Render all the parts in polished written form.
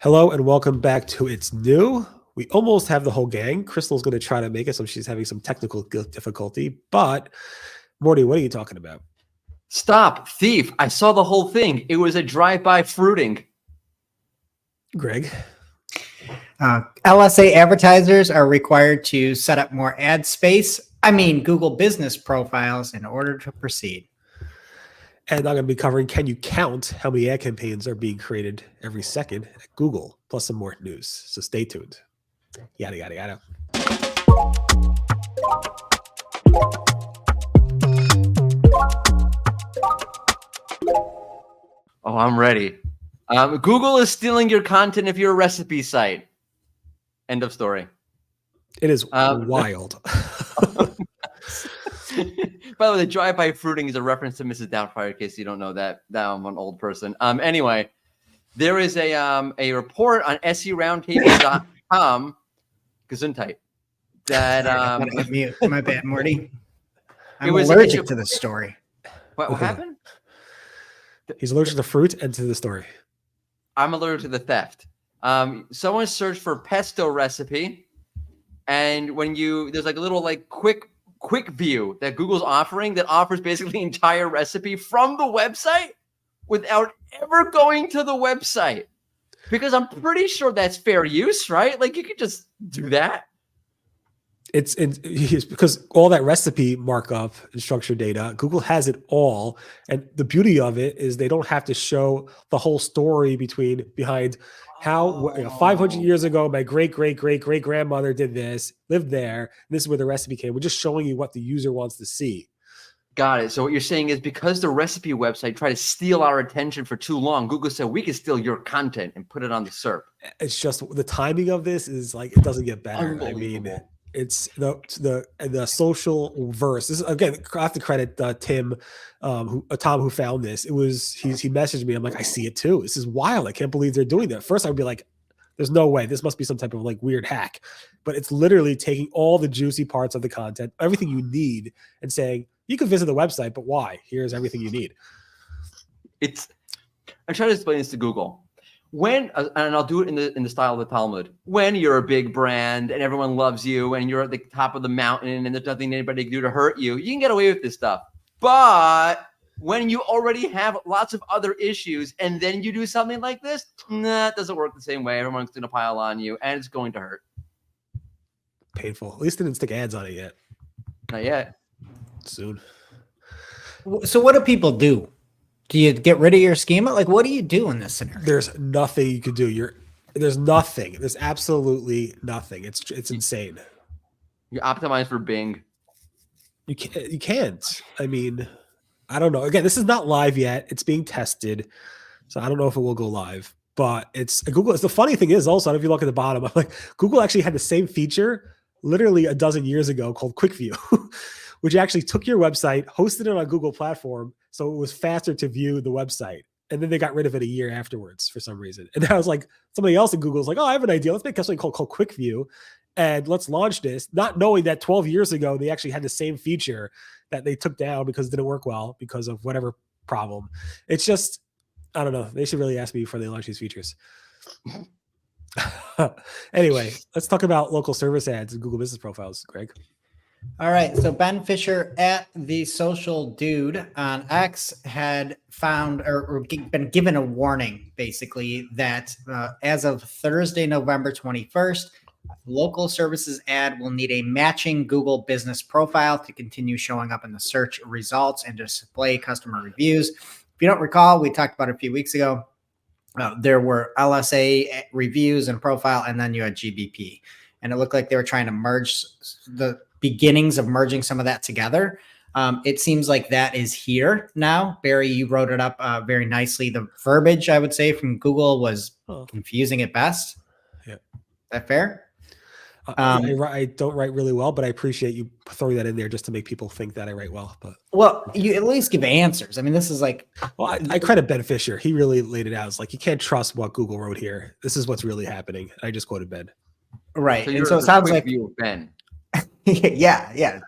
Hello and welcome back to It's New. We almost have the whole gang. Crystal's going to try to make it, so she's having some technical difficulty. But Mordy, what are you talking about? Stop, thief. I saw the whole thing. It was a drive-by fruiting. Greg? LSA advertisers are required to set up more ad space. Google business profiles in order to proceed. And I'm going to be covering, can you count how many ad campaigns are being created every second at Google, plus some more news. So stay tuned. Yada, yada, yada. Oh, I'm ready. Google is stealing your content if you're a recipe site. End of story. It is wild. By the way, the drive-by fruiting is a reference to Mrs. Doubtfire, in case you don't know that. I'm an old person. Anyway, there is a report on SERoundtable.com, Gesundheit, that my bad, Morty. I'm allergic to this story. What happened? He's allergic to fruit and to the story. I'm allergic to the theft. Someone searched for Pesto Recipe, and when there's like a little quick view that Google's offering that offers basically the entire recipe from the website without ever going to the website. Because I'm pretty sure that's fair use, right? Like you could just do that. It's because all that recipe markup and structured data, Google has it all. And the beauty of it is they don't have to show the whole story behind how 500 years ago, my great-great-great-great-grandmother did this, lived there, and this is where the recipe came. We're just showing you what the user wants to see. Got it. So what you're saying is because the recipe website tried to steal our attention for too long, Google said we can steal your content and put it on the SERP. It's just the timing of this is like, it doesn't get better. I mean, it's the social verse. This is, again, I have to credit Tom who found this. He messaged me. I'm like, I see it too. This is wild. I can't believe they're doing that. First, I'd be like, there's no way. This must be some type of like weird hack. But it's literally taking all the juicy parts of the content, everything you need, and saying you can visit the website, but why? Here's everything you need. I'm trying to explain this to Google. When, and I'll do it in the style of the Talmud, when you're a big brand and everyone loves you and you're at the top of the mountain and there's nothing anybody can do to hurt you, you can get away with this stuff. But when you already have lots of other issues and then you do something like this, it doesn't work the same way. Everyone's going to pile on you and it's going to hurt. Painful. At least they didn't stick ads on it yet. Not yet. Soon. So what do people do? Do you get rid of your schema? Like, what do you do in this scenario? There's nothing you could do. There's nothing. There's absolutely nothing. It's insane. You optimize for Bing. You can't. I mean, I don't know. Again, this is not live yet. It's being tested, so I don't know if it will go live. But it's Google. The funny thing is also, if you look at the bottom, I'm like, Google actually had the same feature literally a dozen years ago called Quick View, which actually took your website, hosted it on Google platform, so it was faster to view the website. And then they got rid of it a year afterwards for some reason. And I was like, somebody else in Google's like, oh, I have an idea. Let's make something called Quick View, and let's launch this, not knowing that 12 years ago, they actually had the same feature that they took down because it didn't work well because of whatever problem. It's just, I don't know. They should really ask me before they launch these features. Anyway, let's talk about local service ads and Google business profiles, Greg. All right. So Ben Fisher at the Social Dude on X had found or been given a warning, basically, that as of Thursday, November 21st, local services ad will need a matching Google business profile to continue showing up in the search results and display customer reviews. If you don't recall, we talked about it a few weeks ago. There were LSA reviews and profile, and then you had GBP. And it looked like they were trying to merge the beginnings of merging some of that together. It seems like that is here now. Barry, you wrote it up very nicely. The verbiage, I would say, from Google was confusing at best. Yeah. Is that fair? I don't write really well, but I appreciate you throwing that in there just to make people think that I write well. But well, you at least give answers. I mean, this is like, well, I credit Ben Fisher. He really laid it out. It's like, you can't trust what Google wrote here. This is what's really happening. I just quoted Ben. Right. So and so it sounds like you, Ben. yeah.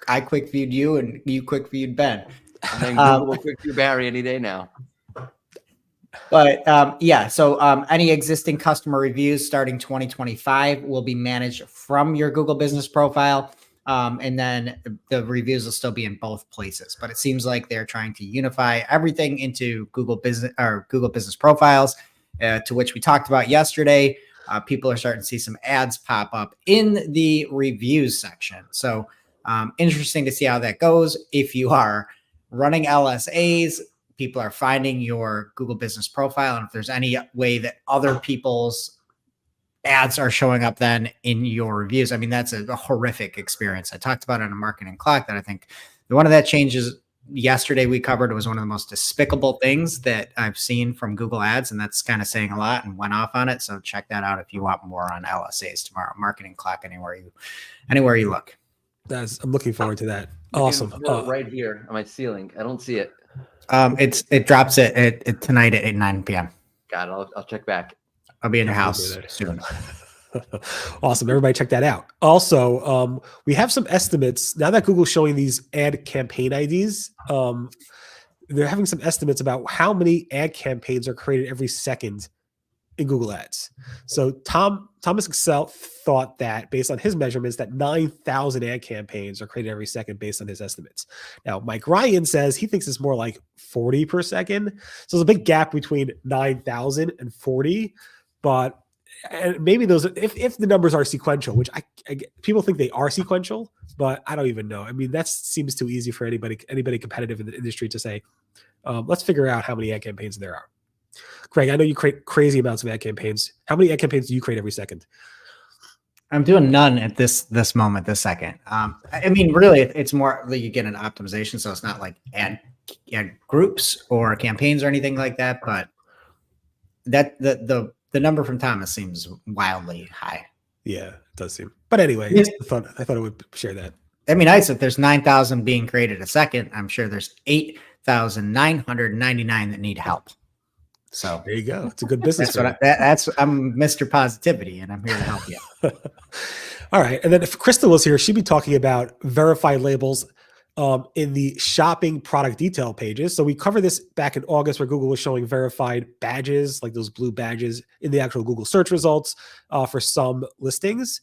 I quick viewed you and you quick viewed Ben. And then Google will quick view Barry any day now. But yeah, so any existing customer reviews starting 2025 will be managed from your Google Business profile. And then the reviews will still be in both places. But it seems like they're trying to unify everything into Google Business profiles, to which we talked about yesterday. People are starting to see some ads pop up in the reviews section. So interesting to see how that goes. If you are running LSAs, people are finding your Google Business profile. And if there's any way that other people's ads are showing up then in your reviews, I mean, that's a horrific experience. I talked about it on a marketing clock that I think one of that changes yesterday we covered was one of the most despicable things that I've seen from Google Ads. And that's kind of saying a lot and went off on it. So check that out if you want more on LSAs tomorrow. Marketing clock, anywhere you look. I'm looking forward to that. Awesome. Right here on my ceiling. I don't see it. It drops it tonight at 9 p.m. Got it. I'll check back. I'll be in your house soon. Awesome. Everybody check that out. Also, we have some estimates now that Google's showing these ad campaign IDs. They're having some estimates about how many ad campaigns are created every second in Google Ads. So Thomas Excel thought that based on his measurements that 9,000 ad campaigns are created every second based on his estimates. Now, Mike Ryan says he thinks it's more like 40 per second. So there's a big gap between 9,000 and 40, but and maybe those, if the numbers are sequential, which I people think they are sequential, but I don't even know. I mean, that seems too easy for anybody competitive in the industry to say, let's figure out how many ad campaigns there are. Craig, I know you create crazy amounts of ad campaigns. How many ad campaigns do you create every second? I'm doing none at this moment, this second. I mean, really, it's more like you get an optimization, so it's not like ad groups or campaigns or anything like that. But that the number from Thomas seems wildly high. Yeah, it does seem. But anyway, I thought I would share that. I mean, if there's 9,000 being created a second, I'm sure there's 8,999 that need help. So there you go. It's a good business. I'm Mr. Positivity, and I'm here to help you. All right. And then if Crystal was here, she'd be talking about verified labels in the shopping product detail pages. So we covered this back in August where Google was showing verified badges, like those blue badges in the actual Google search results for some listings.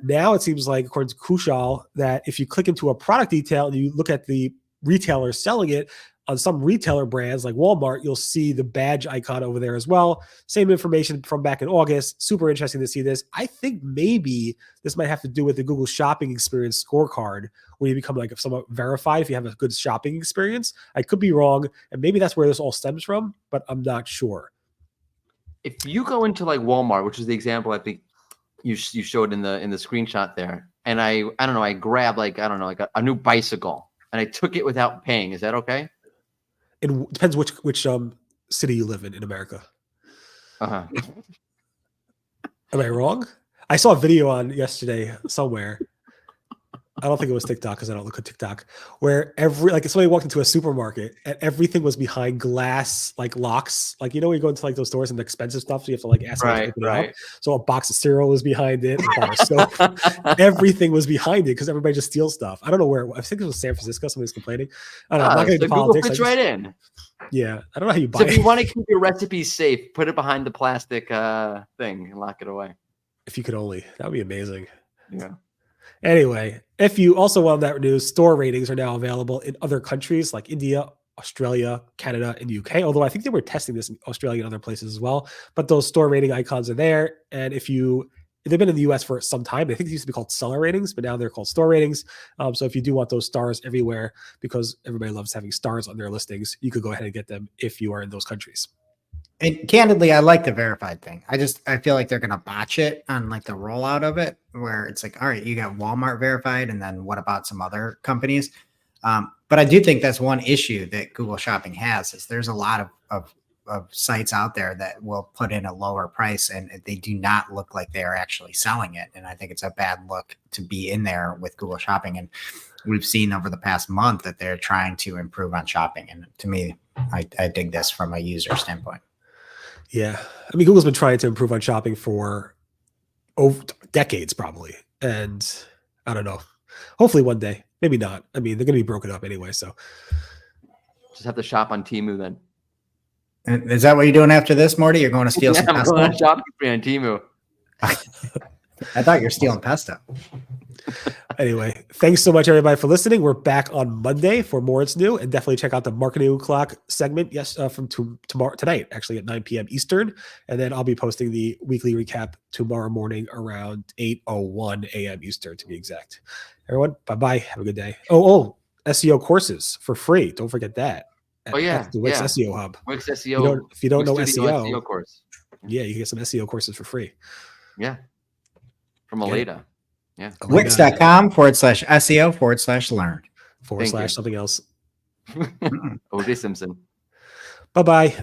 Now it seems like, according to Kushal, that if you click into a product detail and you look at the retailer selling it, on some retailer brands like Walmart, you'll see the badge icon over there as well. Same information from back in August. Super interesting to see this. I think maybe this might have to do with the Google shopping experience scorecard, where you become like somewhat verified if you have a good shopping experience. I could be wrong, and maybe that's where this all stems from, but I'm not sure. If you go into like Walmart, which is the example I think you showed in the screenshot there, and I don't know, I grabbed like a new bicycle and I took it without paying, is that okay? It depends which city you live in America. Uh-huh. Am I wrong? I saw a video on yesterday somewhere. I don't think it was TikTok because I don't look at TikTok, where somebody walked into a supermarket and everything was behind glass, like locks. Like, you know, when you go into like those stores and the expensive stuff, so you have to like ask them to open it up. So a box of cereal was behind it, a bar of soap. Everything was behind it because everybody just steals stuff. I don't know where. I think it was San Francisco. Somebody's complaining. I don't know. I'm not getting into politics. Google fits right in. Yeah, I don't know how you buy so it. If you want to keep your recipes safe, put it behind the plastic thing and lock it away. If you could only, that would be amazing. Yeah. Anyway, if you also want that news, store ratings are now available in other countries like India, Australia, Canada, and UK. Although I think they were testing this in Australia and other places as well. But those store rating icons are there. And if they've been in the US for some time, I think they used to be called seller ratings, but now they're called store ratings. So if you do want those stars everywhere, because everybody loves having stars on their listings, you could go ahead and get them if you are in those countries. And candidly, I like the verified thing. I feel like they're going to botch it on like the rollout of it, where it's like, all right, you got Walmart verified, and then what about some other companies? But I do think that's one issue that Google Shopping has, is there's a lot of sites out there that will put in a lower price and they do not look like they're actually selling it. And I think it's a bad look to be in there with Google Shopping. And we've seen over the past month that they're trying to improve on shopping. And to me, I dig this from a user standpoint. Yeah. I mean, Google's been trying to improve on shopping for decades probably. And I don't know. Hopefully one day. Maybe not. I mean, they're going to be broken up anyway. So just have to shop on Temu then. And is that what you're doing after this, Morty? You're going to steal some I'm pesto? going on shopping spree on Temu. I thought you were stealing pesto. Anyway, thanks so much, everybody, for listening. We're back on Monday for more It's New, and definitely check out the Marketing Clock segment. Yes, from tomorrow tonight, actually at 9 p.m. Eastern, and then I'll be posting the weekly recap tomorrow morning around 8:01 a.m. Eastern, to be exact. Everyone, bye. Have a good day. SEO courses for free. Don't forget that. Oh yeah, That's the Wix SEO Hub. Wix SEO. If you don't know Wix Studio SEO course. yeah, you can get some SEO courses for free. Yeah, from Aleda. Yeah, Wix.com/SEO/learn. / something else. O.J. Simpson. Bye.